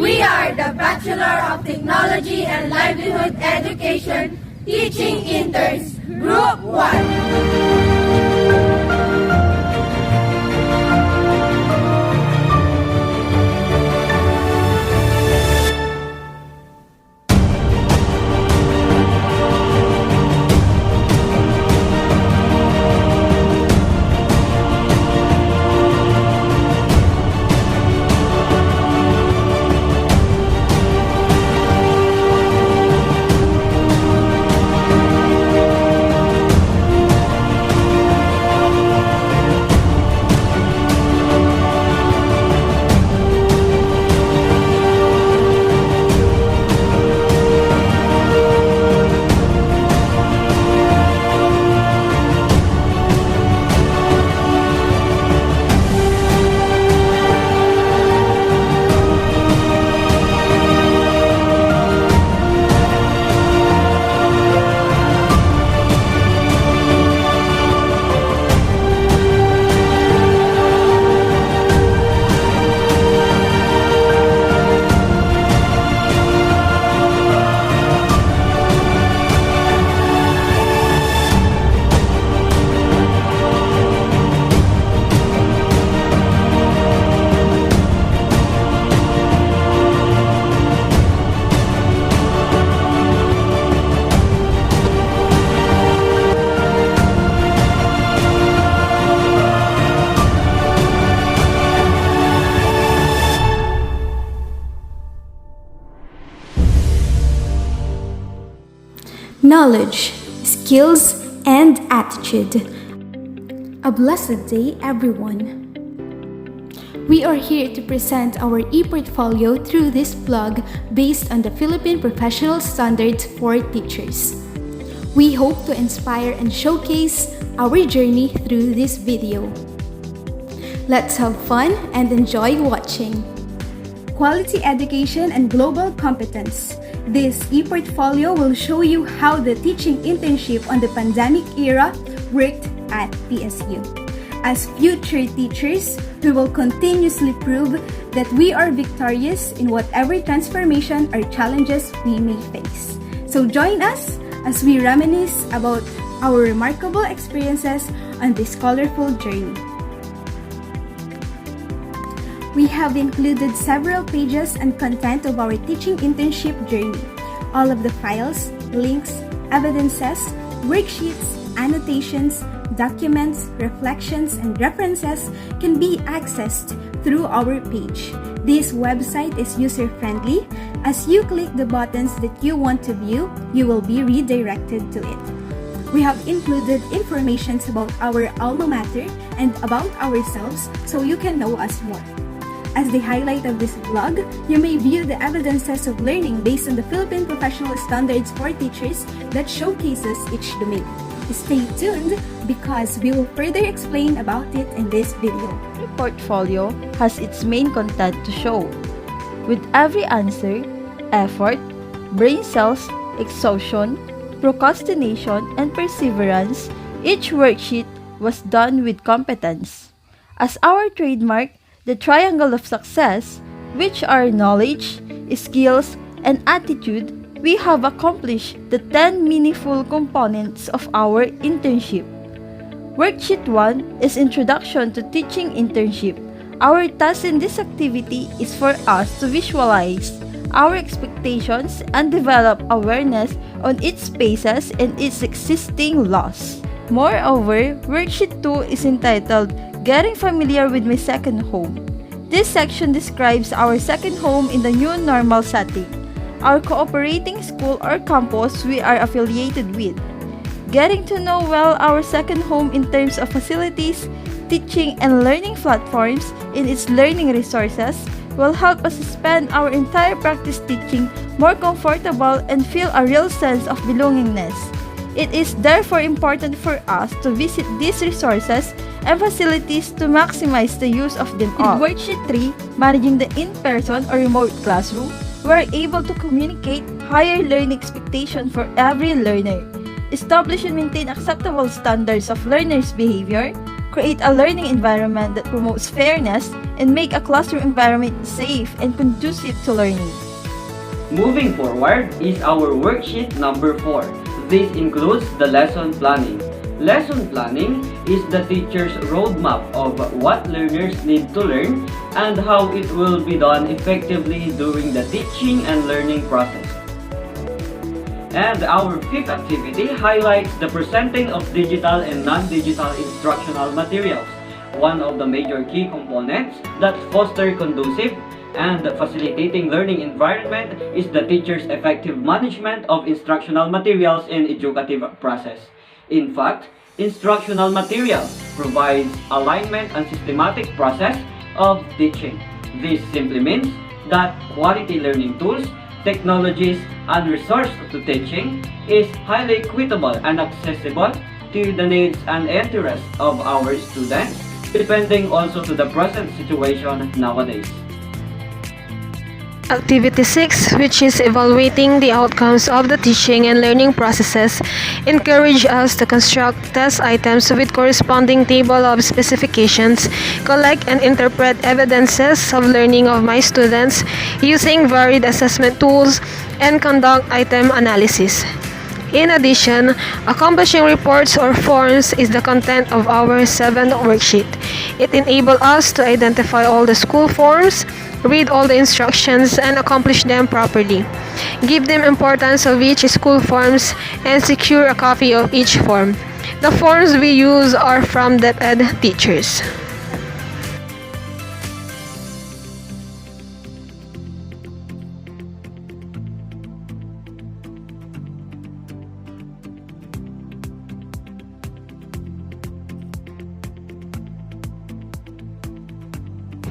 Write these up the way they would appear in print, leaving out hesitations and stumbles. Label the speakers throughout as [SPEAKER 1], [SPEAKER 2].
[SPEAKER 1] We are the Bachelor of Technology and Livelihood Education Teaching Interns, Group 1.
[SPEAKER 2] Knowledge, skills, and attitude. A blessed day, everyone. We are here to present our e-portfolio through this blog based on the Philippine Professional Standards for Teachers. We hope to inspire and showcase our journey through this video. Let's have fun and enjoy watching. Quality education and global competence. This e-portfolio will show you how the teaching internship on the pandemic era worked at PSU. As future teachers, we will continuously prove that we are victorious in whatever transformation or challenges we may face. So join us as we reminisce about our remarkable experiences on this colorful journey. We have included several pages and content of our teaching internship journey. All of the files, links, evidences, worksheets, annotations, documents, reflections, and references can be accessed through our page. This website is user-friendly. As you click the buttons that you want to view, you will be redirected to it. We have included information about our alma mater and about ourselves so you can know us more. As the highlight of this blog, you may view the evidences of learning based on the Philippine Professional Standards for Teachers that showcases each domain. Stay tuned because we will further explain about it in this video.
[SPEAKER 3] Every portfolio has its main content to show. With every answer, effort, brain cells, exhaustion, procrastination, and perseverance, each worksheet was done with competence. As our trademark, the triangle of success, which are knowledge, skills, and attitude, we have accomplished the 10 meaningful components of our internship. Worksheet 1 is Introduction to Teaching Internship. Our task in this activity is for us to visualize our expectations and develop awareness on its spaces and its existing laws. Moreover, Worksheet 2 is entitled Getting Familiar with My Second Home. This section describes our second home in the new normal setting, our cooperating school or campus we are affiliated with. Getting to know well our second home in terms of facilities, teaching and learning platforms in its learning resources will help us spend our entire practice teaching more comfortable and feel a real sense of belongingness. It is therefore important for us to visit these resources and facilities to maximize the use of them all. In Worksheet 3, Managing the In-Person or Remote Classroom, we are able to communicate higher learning expectations for every learner, establish and maintain acceptable standards of learners' behavior, create a learning environment that promotes fairness, and make a classroom environment safe and conducive to learning.
[SPEAKER 4] Moving forward is our worksheet number 4. This includes the lesson planning. Lesson planning is the teacher's roadmap of what learners need to learn and how it will be done effectively during the teaching and learning process. And our 5th activity highlights the presenting of digital and non-digital instructional materials, one of the major key components that foster conducive and facilitating learning environment is the teacher's effective management of instructional materials in educative process. In fact, instructional material provides alignment and systematic process of teaching. This simply means that quality learning tools, technologies, and resource to teaching is highly equitable and accessible to the needs and interests of our students, depending also to the present situation nowadays.
[SPEAKER 5] Activity 6, which is evaluating the outcomes of the teaching and learning processes, encourage us to construct test items with corresponding table of specifications, collect and interpret evidences of learning of my students using varied assessment tools, and conduct item analysis. In addition, accomplishing reports or forms is the content of our 7th worksheet. It enables us to identify all the school forms, read all the instructions, and accomplish them properly. Give them importance of each school forms and secure a copy of each form. The forms we use are from BTLED teachers.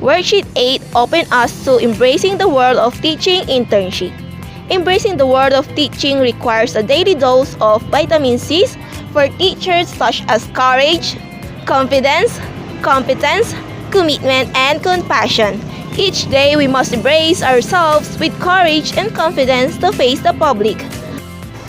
[SPEAKER 6] Worksheet 8 opened us to embracing the world of teaching internship. Embracing the world of teaching requires a daily dose of vitamin C for teachers such as courage, confidence, competence, commitment, and compassion. Each day we must embrace ourselves with courage and confidence to face the public.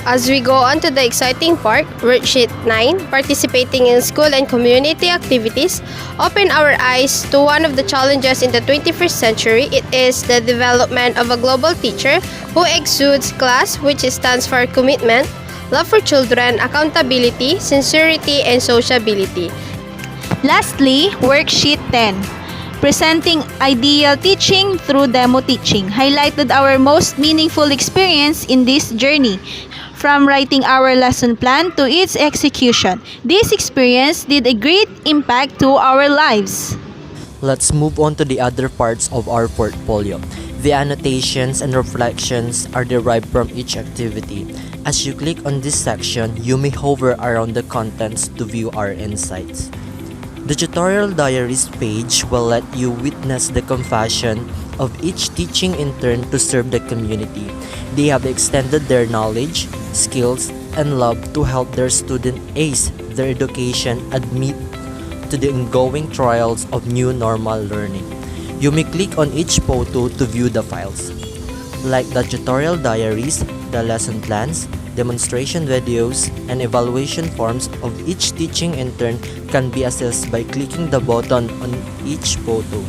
[SPEAKER 5] As we go on to the exciting part, Worksheet 9, participating in school and community activities, open our eyes to one of the challenges in the 21st century. It is the development of a global teacher who exudes class, which stands for commitment, love for children, accountability, sincerity, and sociability.
[SPEAKER 7] Lastly, Worksheet 10. Presenting ideal teaching through demo teaching highlighted our most meaningful experience in this journey. From writing our lesson plan to its execution, this experience did a great impact to our lives.
[SPEAKER 8] Let's move on to the other parts of our portfolio. The annotations and reflections are derived from each activity. As you click on this section, you may hover around the contents to view our insights. The tutorial diaries page will let you witness the compassion of each teaching intern to serve the community. They have extended their knowledge, skills, and love to help their student ace their education amid to the ongoing trials of new normal learning. You may click on each photo to view the files. Like the tutorial diaries, the lesson plans, demonstration videos, and evaluation forms of each teaching intern can be accessed by clicking the button on each photo.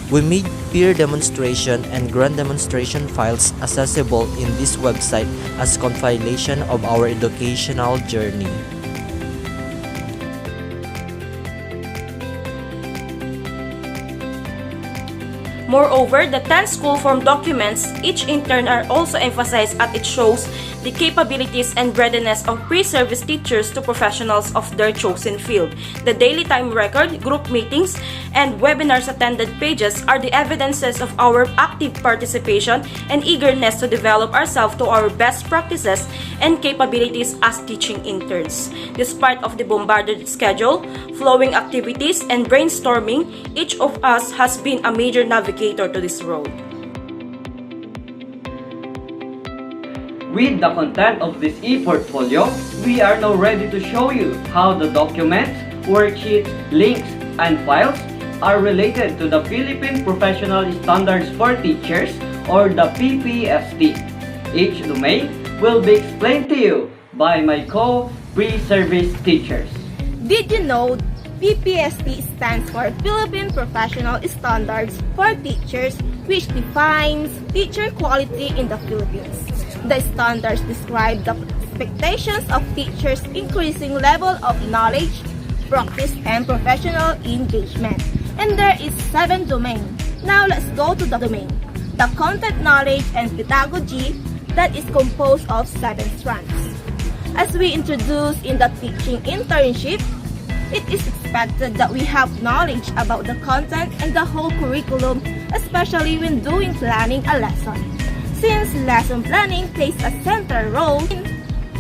[SPEAKER 8] We made peer demonstration and grand demonstration files accessible in this website as compilation of our educational journey.
[SPEAKER 9] Moreover, the 10 school form documents, each intern are also emphasized as it shows the capabilities and readiness of pre-service teachers to professionals of their chosen field. The daily time record, group meetings, and webinars attended pages are the evidences of our active participation and eagerness to develop ourselves to our best practices and capabilities as teaching interns. Despite of the bombarded schedule, flowing activities, and brainstorming, each of us has been a major navigator to this road.
[SPEAKER 4] With the content of this e-portfolio, we are now ready to show you how the documents, worksheets, links, and files are related to the Philippine Professional Standards for Teachers or the PPST. Each domain will be explained to you by my co-pre-service teachers.
[SPEAKER 6] Did you know PPST stands for Philippine Professional Standards for Teachers, which defines teacher quality in the Philippines. The standards describe the expectations of teachers' increasing level of knowledge, practice, and professional engagement. And there is 7 domains. Now let's go to the domain. The content knowledge and pedagogy that is composed of 7 strands. As we introduced in the teaching internship, it is expected that we have knowledge about the content and the whole curriculum, especially when doing planning a lesson. Since lesson planning plays a central role in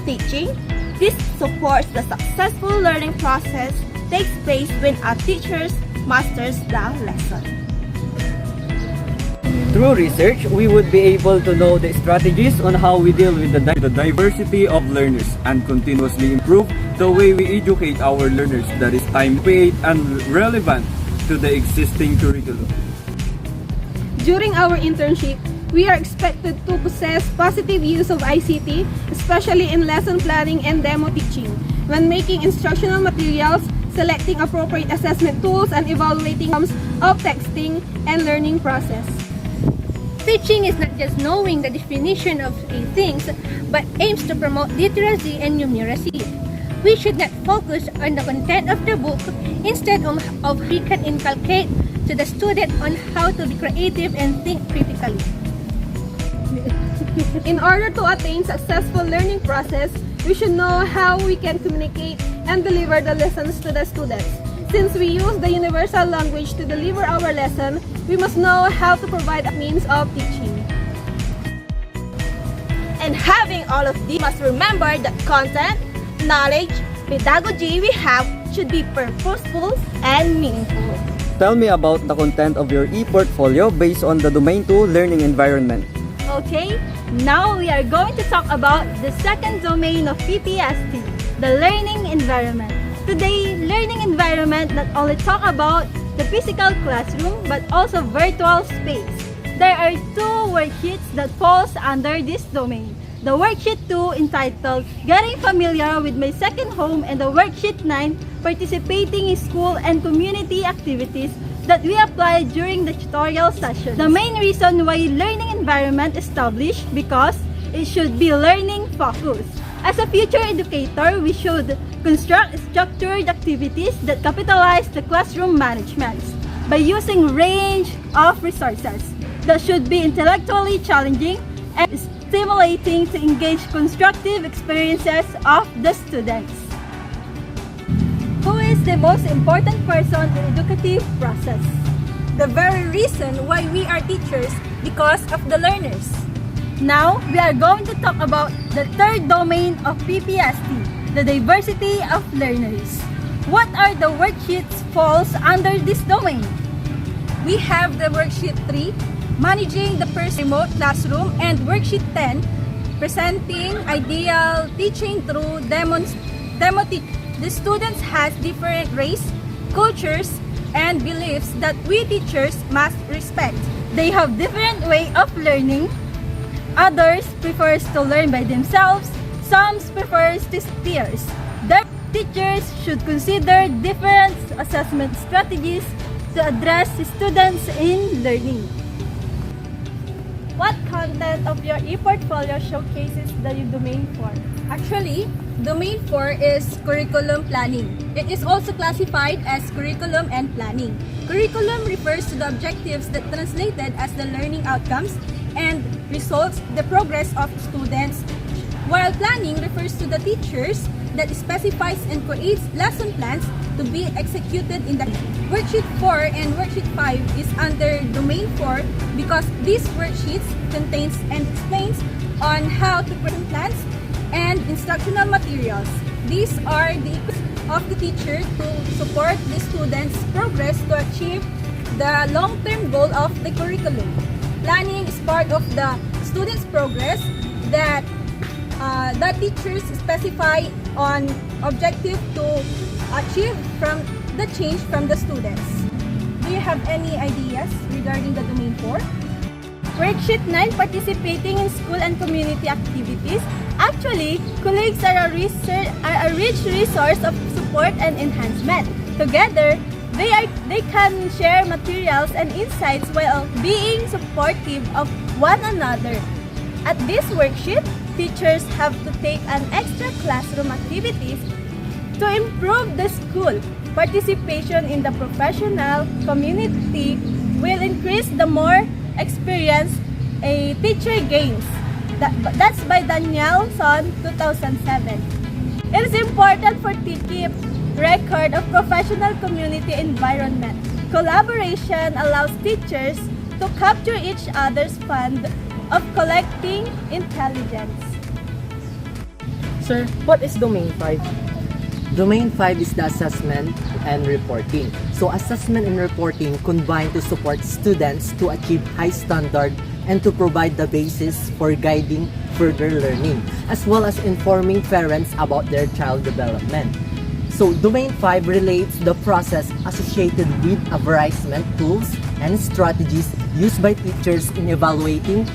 [SPEAKER 6] teaching, this supports the successful learning process takes place when a teacher masters the lesson.
[SPEAKER 4] Through research, we would be able to know the strategies on how we deal with the diversity of learners and continuously improve the way we educate our learners that is time-based and relevant to the existing curriculum.
[SPEAKER 10] During our internship, we are expected to possess positive use of ICT, especially in lesson planning and demo teaching, when making instructional materials, selecting appropriate assessment tools, and evaluating outcomes of texting and learning process.
[SPEAKER 2] Teaching is not just knowing the definition of things, but aims to promote literacy and numeracy. We should not focus on the content of the book, instead of we can inculcate to the student on how to be creative and think critically.
[SPEAKER 10] In order to attain successful learning process, we should know how we can communicate and deliver the lessons to the students. Since we use the universal language to deliver our lesson, we must know how to provide a means of teaching.
[SPEAKER 6] And having all of these, must remember that content, knowledge, pedagogy we have should be purposeful and meaningful.
[SPEAKER 4] Tell me about the content of your e-portfolio based on the Domain 2 learning environment.
[SPEAKER 3] Okay, now we are going to talk about the second domain of PPST, the learning environment. Today, learning environment not only talk about the physical classroom but also virtual space. There are 2 worksheets that falls under this domain. The worksheet 2 entitled Getting Familiar with My Second Home and the worksheet 9 Participating in School and Community Activities that we apply during the tutorial session. The main reason why learning environment established because it should be learning focused. As a future educator, we should construct structured activities that capitalize the classroom management by using range of resources that should be intellectually challenging and stimulating to engage constructive experiences of the students. Who is the most important person in the educative process?
[SPEAKER 10] The very reason why we are teachers, because of the learners.
[SPEAKER 3] Now, we are going to talk about the third domain of PPST, the diversity of learners. What are the worksheets falls under this domain?
[SPEAKER 10] We have the worksheet 3, Managing the Remote Classroom, and worksheet 10, Presenting Ideal Teaching Through Demo Teaching. The students has different race, cultures, and beliefs that we teachers must respect.
[SPEAKER 3] They have different way of learning. Others prefers to learn by themselves. Some prefers to peers. Their teachers should consider different assessment strategies to address students in learning. What content of your e-portfolio showcases the Domain 4?
[SPEAKER 10] Actually, Domain 4 is curriculum planning. It is also classified as curriculum and planning. Curriculum refers to the objectives that translated as the learning outcomes and results the progress of students, while planning refers to the teachers that specifies and creates lesson plans to be executed in the worksheet 4 and worksheet 5 is under Domain 4 because these worksheets contains and explains on how to present plans and instructional materials. These are the of the teacher to support the students' progress to achieve the long-term goal of the curriculum. Planning is part of the students' progress that teachers specify on objective to achieve from the change from the students. Do you have any ideas regarding the Domain 4?
[SPEAKER 3] Worksheet 9, Participating in School and Community Activities. Actually, colleagues are a rich resource of support and enhancement.
[SPEAKER 10] Together, they can share materials and insights while being supportive of one another. At this worksheet, teachers have to take an extra classroom activities to improve the school. Participation in the professional community will increase the more experience a teacher gains. That's by Danielle Son, 2007. It is important for to keep record of professional community environment. Collaboration allows teachers to capture each other's fund of collecting intelligence.
[SPEAKER 11] Sir, what is Domain 5?
[SPEAKER 12] Domain 5 is the assessment and reporting. So assessment and reporting combine to support students to achieve high standard and to provide the basis for guiding further learning, as well as informing parents about their child development. So Domain 5 relates the process associated with advertisement tools and strategies used by teachers in evaluating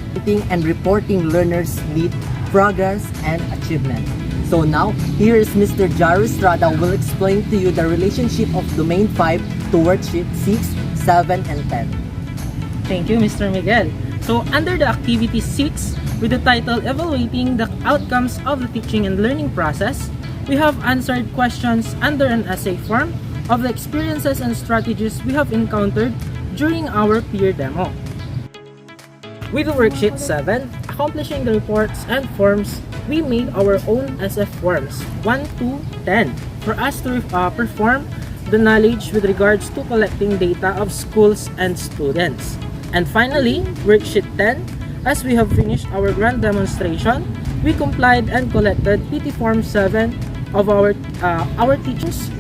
[SPEAKER 12] and reporting learners' need, progress, and achievement. So now, here is Mr. Jaro Estrada who will explain to you the relationship of Domain 5 to Worksheet 6, 7, and 10.
[SPEAKER 11] Thank you, Mr. Miguel. So, under the Activity 6, with the title Evaluating the Outcomes of the Teaching and Learning Process, we have answered questions under an essay form of the experiences and strategies we have encountered during our peer demo. With Worksheet 7, accomplishing the reports and forms, we made our own SF forms 1 to 10 for us to perform the knowledge with regards to collecting data of schools and students. And finally, Worksheet 10, as we have finished our grand demonstration, we complied and collected PT Form 7 of our teachers.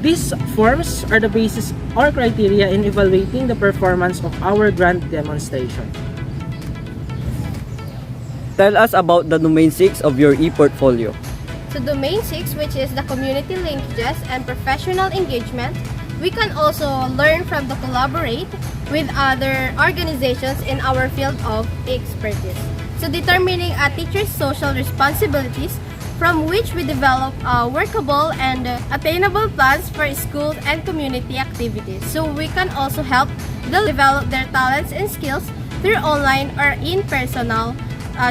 [SPEAKER 11] These forms are the basis or criteria in evaluating the performance of our grand demonstration.
[SPEAKER 4] Tell us about the Domain 6 of your e-portfolio.
[SPEAKER 1] So Domain 6, which is the community linkages and professional engagement, we can also learn from the collaborate with other organizations in our field of expertise. So determining a teacher's social responsibilities, from which we develop workable and attainable plans for schools and community activities. So we can also help them develop their talents and skills through online or in-personal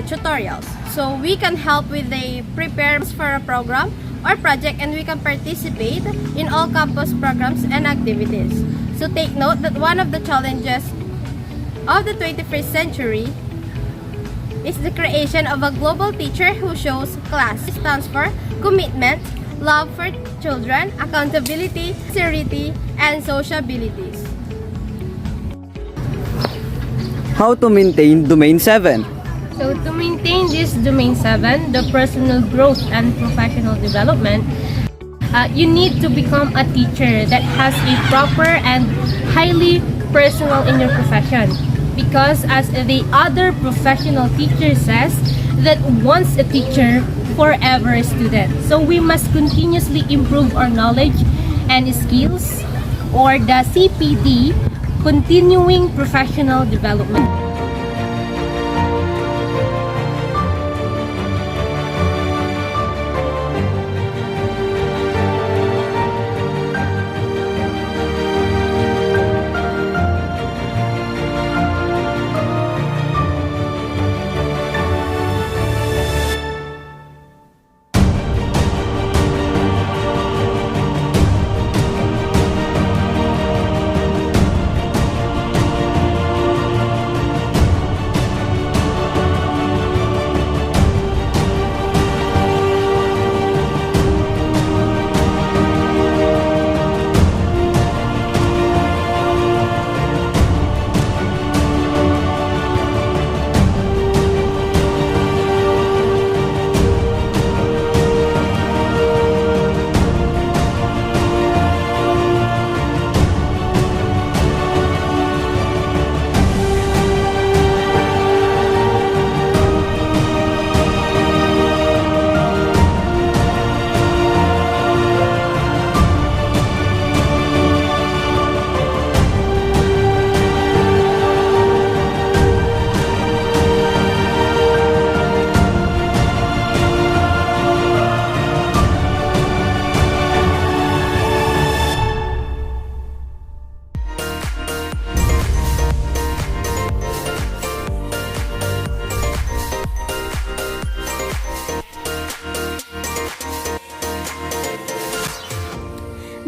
[SPEAKER 1] tutorials. So we can help with the prepare for a program or project, and we can participate in all campus programs and activities. So take note that one of the challenges of the 21st century is the creation of a global teacher who shows class. It stands for commitment, love for children, accountability, sincerity, and sociabilities.
[SPEAKER 4] How to maintain Domain 7?
[SPEAKER 5] So to maintain this Domain 7, the personal growth and professional development, you need to become a teacher that has a proper and highly personal in your profession. Because as the other professional teacher says, that once a teacher, forever a student. So we must continuously improve our knowledge and skills, or the CPD, continuing professional development.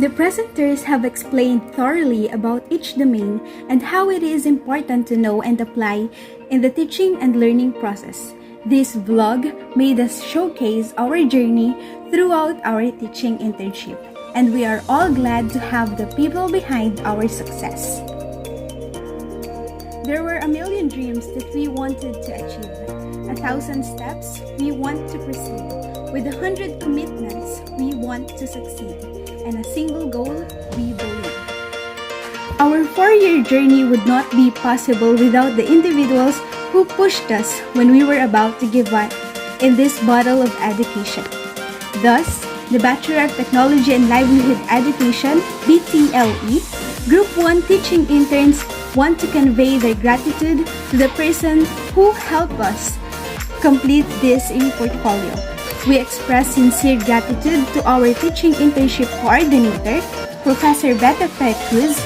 [SPEAKER 2] The presenters have explained thoroughly about each domain and how it is important to know and apply in the teaching and learning process. This vlog made us showcase our journey throughout our teaching internship, and we are all glad to have the people behind our success. There were a million dreams that we wanted to achieve, 1,000 steps we want to proceed, with 100 commitments we want to succeed, and a single goal we believe. Our 4-year journey would not be possible without the individuals who pushed us when we were about to give up in this battle of education. Thus, the Bachelor of Technology and Livelihood Education, BTLE, Group 1 teaching interns want to convey their gratitude to the person who helped us complete this e-portfolio. We express sincere gratitude to our teaching internship coordinator, Professor Beta Cruz.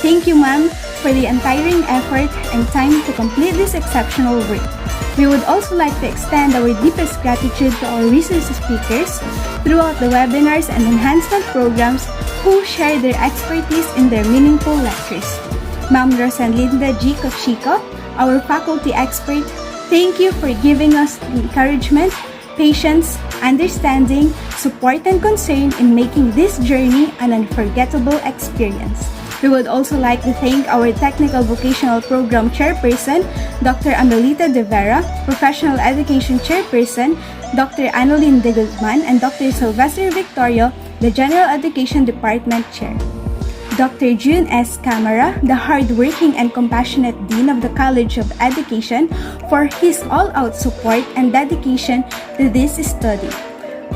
[SPEAKER 2] Thank you, ma'am, for the untiring effort and time to complete this exceptional work. We would also like to extend our deepest gratitude to our resource speakers throughout the webinars and enhancement programs who share their expertise in their meaningful lectures. Ma'am Rosalinda G. Cochico, our faculty expert, thank you for giving us encouragement, patience, understanding, support, and concern in making this journey an unforgettable experience. We would also like to thank our Technical Vocational Program Chairperson, Dr. Amelita De Vera, Professional Education Chairperson, Dr. Annalyn De Guzman, and Dr. Sylvester Victorio, the General Education Department Chair. Dr. June S. Camara, the hardworking and compassionate Dean of the College of Education, for his all-out support and dedication to this study.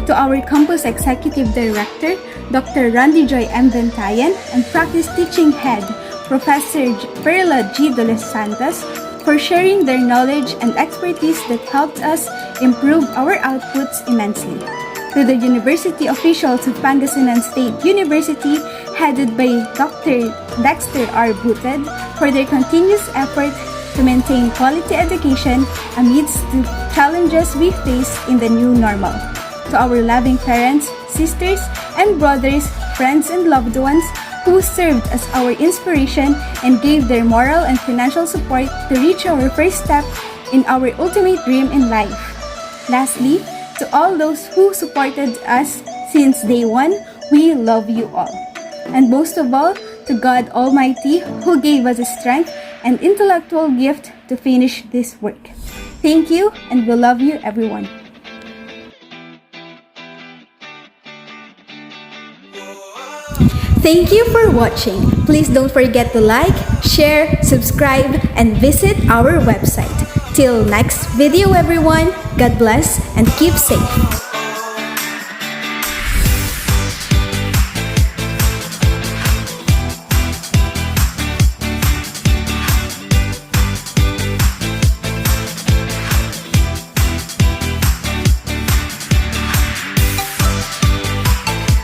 [SPEAKER 2] To our Campus Executive Director, Dr. Randy Joy M. Ventayan, and Practice Teaching Head, Professor Perla G. De Los Santos, for sharing their knowledge and expertise that helped us improve our outputs immensely. To the university officials of Pangasinan State University, headed by Dr. Dexter R. Booted, for their continuous effort to maintain quality education amidst the challenges we face in the new normal. To our loving parents, sisters, and brothers, friends, and loved ones who served as our inspiration and gave their moral and financial support to reach our first step in our ultimate dream in life. Lastly, to all those who supported us since day one, we love you all. And most of all, to God Almighty, who gave us the strength and intellectual gift to finish this work. Thank you, and we love you, everyone. Thank you for watching. Please don't forget to like, share, subscribe, and visit our website. Till next video, everyone, God bless and keep safe.